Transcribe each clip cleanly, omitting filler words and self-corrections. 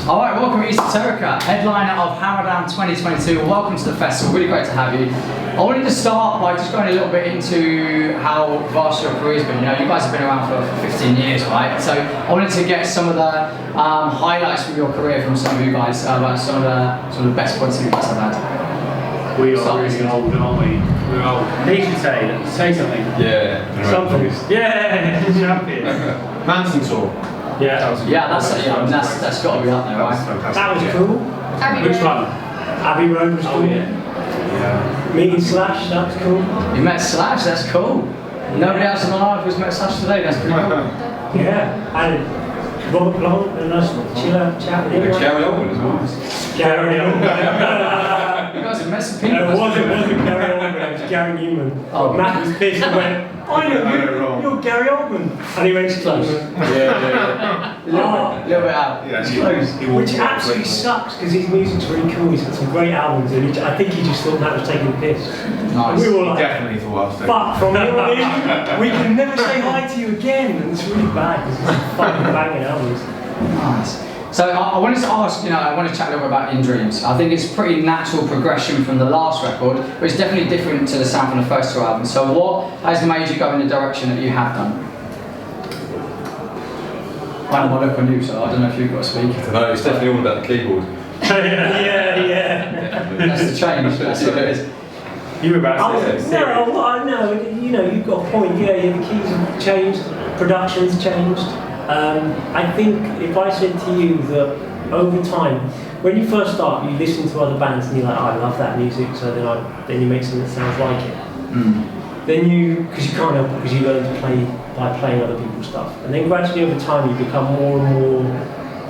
Alright, welcome Esoterica, headliner of Hammerdown 2022. Welcome to the festival, really great to have you. I wanted to start by just going a little bit into how vast your career's been. You know, you guys have been around for 15 years, right? So I wanted to get some of the highlights from your career from some of you guys, about some of the best points that you guys have had. We are really old, aren't we? We're old. He should say something. Yeah. Something. Yeah, champion. Manson tour. Yeah. That's got to be up there, right? That was cool. Abbey Which Road. one? Abbey Road was cool. Yeah. Meeting Slash, that was cool. You met Slash, that's cool. Nobody else in my life has met Slash today, that's pretty cool. Yeah. And Robert Blanc, and nice chill out chat with him. Gary Oldman as well. Gary Oldman. You guys have met some people. It wasn't Gary Oldman, it was Gary Newman. Oh. Matt was pissed and went, I know you're Gary Oldman. And he went close. A little bit out. Yeah, Close. Which absolutely sucks because his music's really cool. He's got some great albums, and I think he just thought Matt was taking the piss. Nice. We were like, Definitely thought I was taking but from here on in, we can never say hi to you again, and it's really bad because it's fucking banging albums. Nice. So I wanted to ask, I want to chat a little bit about In Dreams. I think it's pretty natural progression from the last record, but it's definitely different to the sound from the first two albums. So what has made you go in the direction that you have done? I don't want to look on you, so I don't know if you've got to speak. No, it's definitely all about the keyboard. yeah. That's the change, that's what it is. You were about to say No, you've got a point. Yeah, the keys have changed, production's changed. I think if I said to you that over time, when you first start, you listen to other bands and you're like, oh, I love that music, so then you make something that sounds like it. Then because you can't help it, because you learn to play by playing other people's stuff. And then gradually over time you become more and more,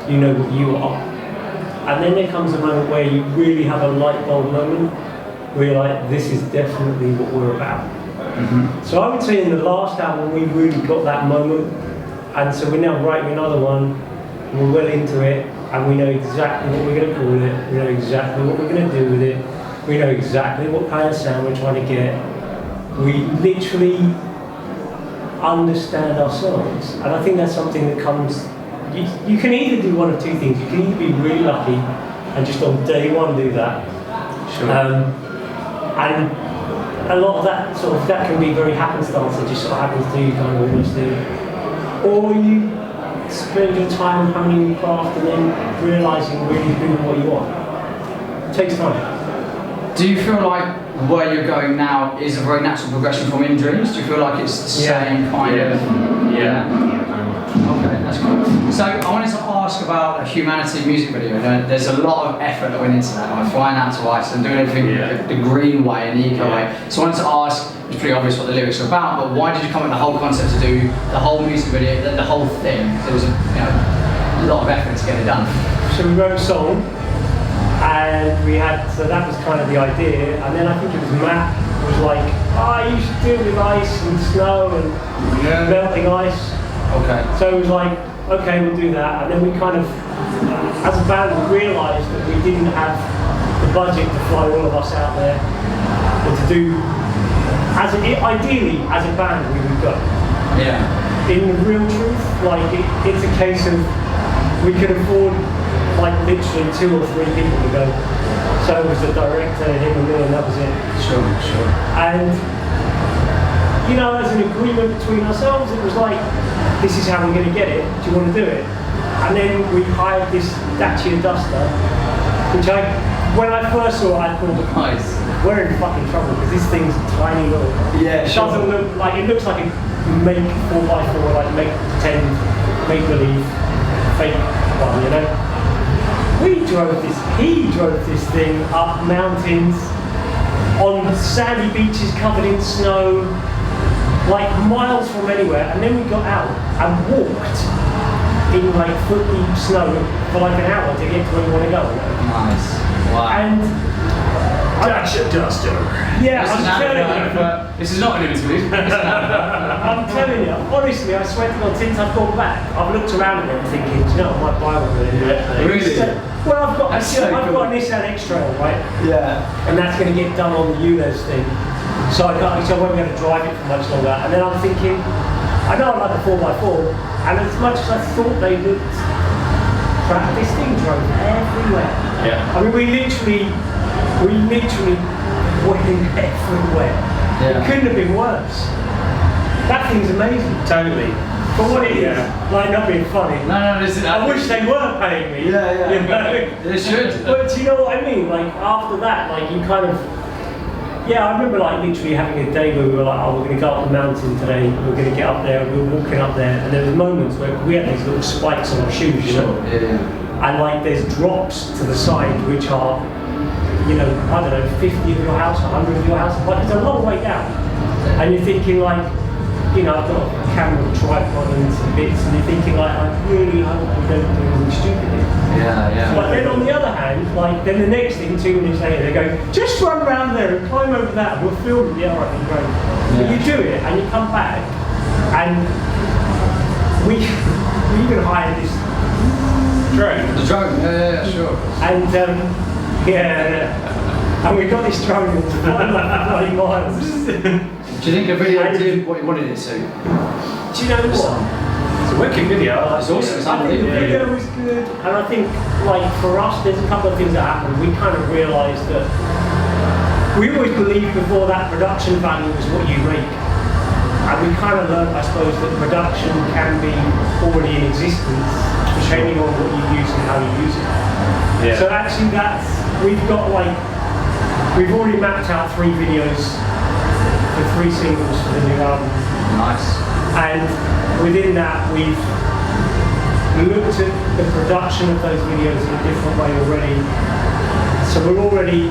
you know what you are. And then there comes a moment where you really have a light bulb moment, where you're like, this is definitely what we're about. So I would say in the last album we really got that moment. And so we're now writing another one, and we're well into it, and we know exactly what we're going to call it, we know exactly what we're going to do with it, we know exactly what kind of sound we're trying to get. We literally understand ourselves, and I think that's something that comes, you can either do one of two things. You can either be really lucky and just on day one do that, and a lot of that that can be very happenstance. It just sort of happens to you, kind of almost do. Or you spend your time honing your craft and then realising really who and what you are. It takes time. Do you feel like where you're going now is a very natural progression from In Dreams? Do you feel like it's the same kind of... Yeah. Okay, that's cool. So I wanted to ask about a Humanity music video. There's a lot of effort that went into that. Like flying out to Iceland, doing everything the green way and the eco way. So I wanted to ask, it's pretty obvious what the lyrics are about, but why did you come up with the whole concept to do the whole music video, the whole thing? There was a lot of effort to get it done. So we wrote a song, and so that was kind of the idea, and then I think it was Matt who was like, you should do it with ice and snow and melting ice. Okay. So it was like, okay, we'll do that, and then we kind of, as a band, we realised that we didn't have the budget to fly all of us out there, or to do, ideally, as a band, we would go. Yeah. In the real truth, it's a case of, we could afford literally 2 or 3 people to go. So it was the director, him and me, and that was it. Sure. And, as an agreement between ourselves, it was like, this is how we're going to get it, do you want to do it? And then we hired this Dacia Duster, which when I first saw it, I thought, Nice. We're in fucking trouble, because this thing's tiny little. Yeah, it doesn't look like, it looks like a make 4x4, make pretend, make believe, fake one, he drove this thing up mountains, on sandy beaches covered in snow, miles from anywhere, and then we got out and walked in foot deep snow for an hour to get to where we want to go. Nice. Wow. And Dacia Duster. Yeah, I'm telling you. This is not an interview. I'm telling you, honestly, I swear to God, since I've gone back, I've looked around at it thinking, do you know, I might buy one of them. Really? Well, I've got a cool. Nissan X-Trail, right? Yeah. And that's going to get done on the ULEZ thing. So I won't be able to drive it for much longer. And then I'm thinking, I know I like a 4x4, and as much as I thought they looked This thing drove everywhere. Yeah. I mean, we literally went everywhere. Yeah. It couldn't have been worse. That thing's amazing. Totally. For what it is, like not being funny. No, this is. I wish they were paying me. Yeah. You know? They should. But do you know what I mean? Like after that, like you kind of. Yeah, I remember like literally having a day where we were like, oh, we're going to go up the mountain today. We're going to get up there. We were walking up there, and there was moments where we had these little spikes on our shoes, you know. Yeah. And like there's drops to the side which are, you know, I don't know, 50 of your house, 100 of your house. Like it's a long way down, and you're thinking like. You know, I've got a camera tripod and some bits, and you're thinking like, I really hope we don't do anything stupid here. Yeah. But then on the other hand, like then the next thing, 2 minutes later, they go, just run around there and climb over that, and we'll film it. Yeah, all right, great. But you do it, and you come back, and we even hired this drone. The drone, yeah, sure. And and we got this drone to fly like bloody miles. Do you think a video did what you wanted it to? Do you know what? It's a wicked video. It's awesome. It's I think the unbelievable. video was good, and I think, like, for us, there's a couple of things that happened. We kind of realised that we always believed before that production value was what you rate. And we kind of learned, I suppose, that production can be already in existence, depending on what you use and how you use it. Yeah. So actually we've already mapped out 3 videos for 3 singles for the new album. Nice. And within that, we've looked at the production of those videos in a different way already. So we're already,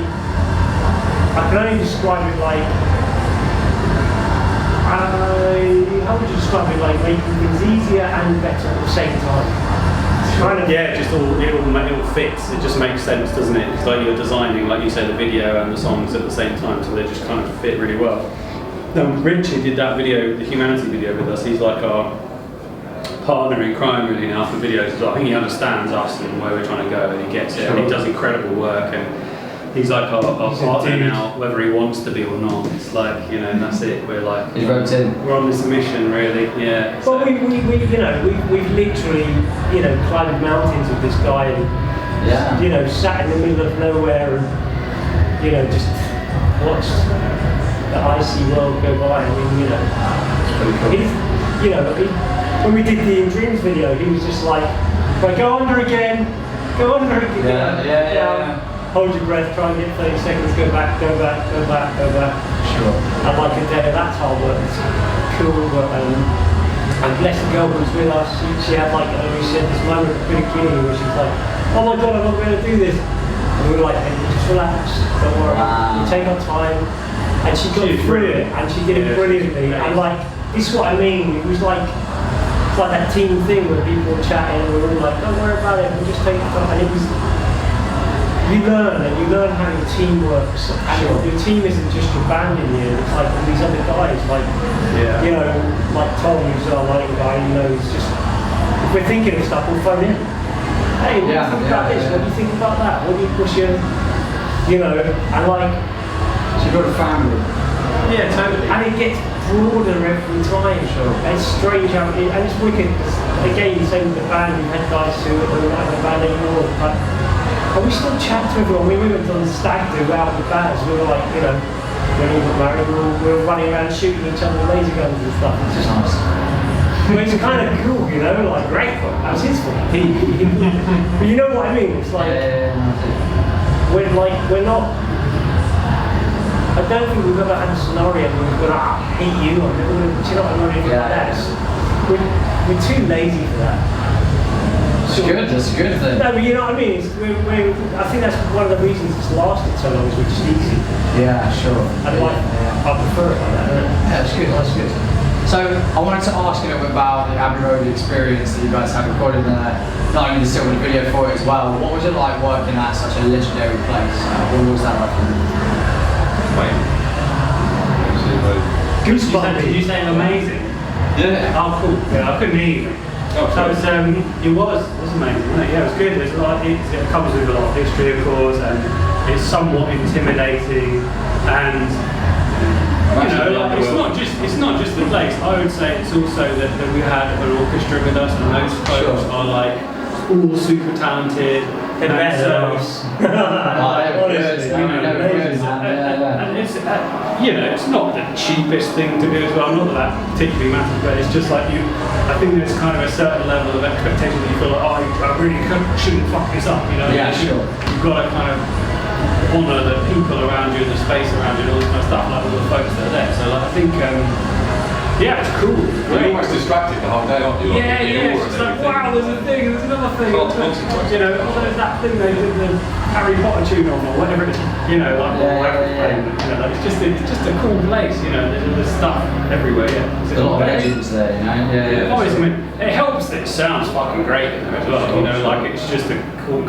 I can only describe it like, how would you describe it? Like making things easier and better at the same time. Kind of, Yeah, it all fits. It just makes sense, doesn't it? It's like you're designing, like you said, the video and the songs at the same time, so they just kind of fit really well. No, Richie did that video, the Humanity video with us. He's like our partner in crime really now for videos. I think he understands us and where we're trying to go, and he gets it. And he does incredible work, and he's like our partner now, whether he wants to be or not. It's like, you know, and that's it. We're like, He's roped in. we're on this mission, really. Yeah. well, we've literally, you know, climbed mountains with this guy and, Yeah. you know, sat in the middle of nowhere and, you know, just watched the icy world go by. I mean, you know, It's pretty cool. you know, when we did the In Dreams video, he was just like, go under again, go under again. Yeah. Hold your breath, try and get 30 seconds, go back. Sure. And like a day of that hard work, it's cool. But, and bless the girl who was with us, she had like, she had this moment of beginning where she was like, oh my god, I'm not going to do this. And we were like, hey, just relax, don't worry, Wow. you take our time. And she got through it, and she did it brilliantly. And like, this is what I mean, it was like, it's like that team thing where people were chatting and we were all like, don't worry about it, we'll just take the time. And it was, you learn how your team works. And your team isn't just your band in here, it's like all these other guys, like, you know, like Tom, who's our lighting guy, you know, he's just, if we're thinking of stuff, we'll phone in. Hey, what do you think about this? What do you think about that? What do you push in? You know, and like, So you've got a family. Yeah, totally. and it gets broader every time. And it's strange how and it's wicked. Again, same with the band. We've had guys who are not in the band anymore, but and we still chat to everyone. We went on the stag do out with the bands. We were like, you know, when we got married, we were running around shooting each other with laser guns and stuff. It's just Nice. well, it's kind of cool, you know, like great fun. That was his fault. But you know what I mean? It's like we're not. I don't think we've ever had a scenario where we've gone, I hate you, or do you know what I mean? Anything like that. We're too lazy for that. That's good. That's a good thing. No, but you know what I mean? I think that's one of the reasons it's lasted so long, is we're just easy. Yeah, sure. And like, I prefer it like that. Yeah, that's good. That's good. So I wanted to ask you a little bit about the Abbey Road experience that you guys had recorded there. Not only the still with the video for it as well. What was it like working at such a legendary place? What was that like for you? Goosebumps. Did you say amazing? Yeah. Oh, cool. Yeah, I couldn't hear you. Oh, So it was amazing, wasn't it? Yeah, it was good. There's a lot. It comes with a lot of history, of course, and it's somewhat intimidating. And you know, like, it's not just the place. I would say it's also that we had an orchestra with us, and those folks are like all super talented. They're better. And it's it's not the cheapest thing to do as well. Not that particularly matters, but it's just like I think there's kind of a certain level of expectation that you feel like, I really shouldn't fuck this up. Yeah, sure. You've got to kind of honour the people around you and the space around you and all this kind of stuff, like all the folks that are there. So like, I think. Yeah, it's cool. You're almost distracted the whole day, aren't you? Yeah, it's just like, wow, there's a thing, there's another thing. There's that thing they did the Harry Potter tune on, or whatever it is, like, it's just a cool place, there's stuff everywhere, There's a lot of legends there, Obviously, I mean, it helps that it sounds fucking great in there as well, like it's just a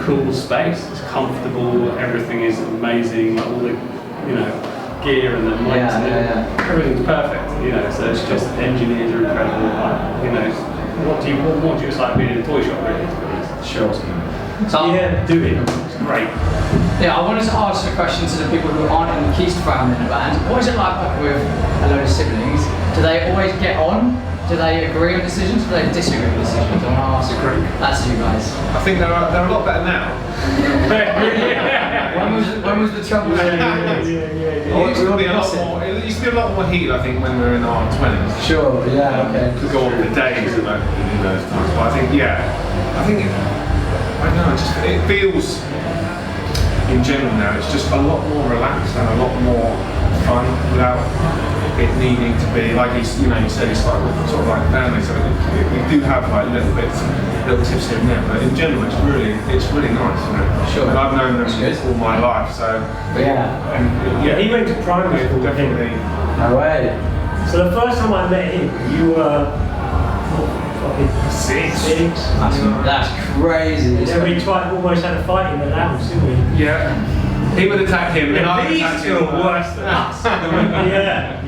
cool space, it's comfortable, everything is amazing, like all the, gear and the mics and everything's perfect, so it's just engineers are incredible, what do you just like being in a toy shop really, to be honest? Sure. So do it, it's great. Yeah, I wanted to ask a question to the people who aren't in the Keist family in the band. What is it like working with a load of siblings? Do they always get on? Do they agree on decisions? Do they disagree with decisions? I want to ask. That's you guys. I think they're a lot better now. When was the trouble? It used to be a lot more heat, I think, when we were in our 20s. Sure, okay. Could go on for days in those times. But I think, I don't know, it feels, in general now, it's just a lot more relaxed and a lot more fun without it needing to be, like you said, it's like sort of like family, so we do have like little tips here and there, but in general it's really nice, Sure. And I've known them all my life, so he went to primary school, definitely. No way. So the first time I met him, you were Six. That's crazy. Yeah, we almost had a fight in the lounge, didn't we? Yeah. He would attack him, and I would attack These two him. are worse than us.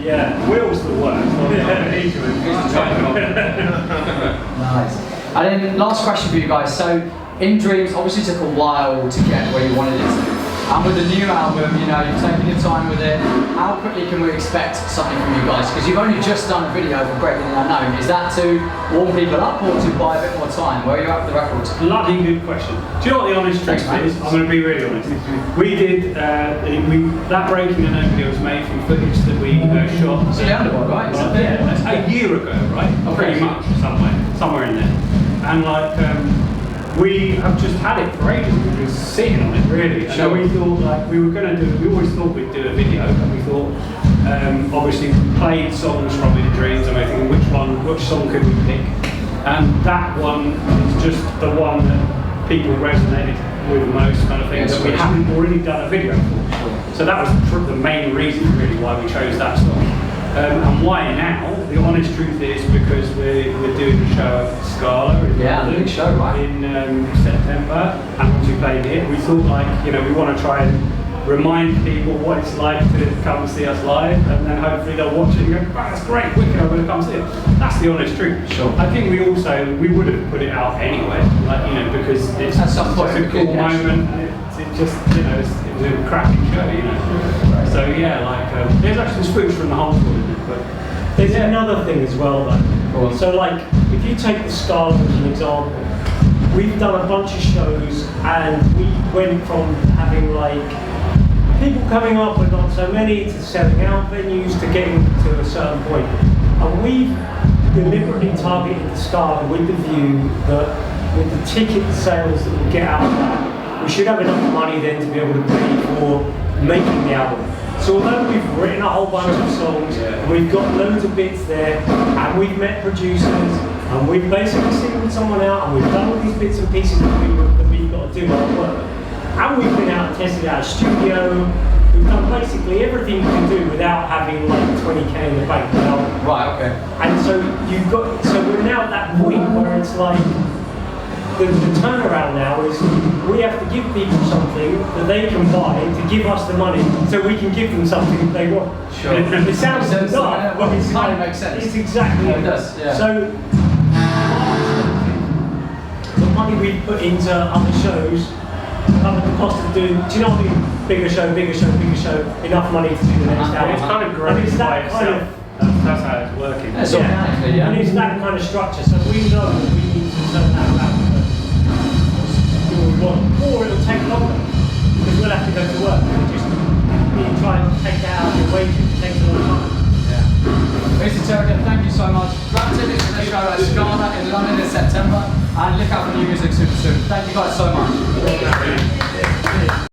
Yeah. Will's the worst. Nice. And then last question for you guys. So in Dreams, obviously took a while to get where you wanted it to. And with the new album, you've taken your time with it. How quickly can we expect something from you guys? Because you've only just done a video for Greater Than Unknown. Is that to warm people up or to buy a bit more time? Where are you at with the records? Bloody good question. Do you know what the honest truth is? I'm going to be really honest. We did, that Breaking the Known video was made from footage that we shot. So the Underworld, right? A year ago, right? Pretty much, somewhere in there. And we have just had it for ages. We've been sitting on it, really. And we thought, we always thought we'd do a video, and we thought, obviously, we played songs from In Dreams, and we were thinking, which song could we pick? And that one is just the one that people resonated with most, kind of thing, that we haven't already done a video for. So that was the main reason, really, why we chose that song. And why now? The honest truth is because we're doing a show at Scala the big show, right? in September, and once we played it, we thought we want to try and remind people what it's like to come see us live, and then hopefully they'll watch it and go, wow, that's great, wicked, I'm going to come see it. That's the honest truth. Sure. I think we would have put it out anyway, because it's at some point a cool moment. It just, it was a cracking show, Right. So there's actually some footage from the whole tour, isn't it? But there's another thing as well, though. So, if you take the Scala as an example, we've done a bunch of shows, and we went from having people coming up but not so many to selling out venues to getting to a certain point. And we've deliberately targeted the Scala with the view that with the ticket sales that we get out of that, we should have enough money then to be able to pay for making the album. So although we've written a whole bunch of songs, and we've got loads of bits there, and we've met producers, and we've basically singled someone out, and we've done all these bits and pieces that we've got to do our work, and we've been out and tested out a studio, we've done basically everything you can do without having 20k in the bank. Right, okay. And so we're now at that point where it's the turnaround now is we have to give people something that they can buy to give us the money so we can give them something they want. Sure. It sounds daft, but it kind of makes sense. It's exactly it does, yeah. So the money we put into other shows cover the cost of doing, do you know what I mean? Bigger show, enough money to do the next album. It's kind of growing by itself. That's how it's working. Organically, And it's that kind of structure, so we know that we need to turn that around. Esoterica, thank you so much. Grab tickets to the show at Scala in London in September, and look out for new music super soon. Thank you guys so much.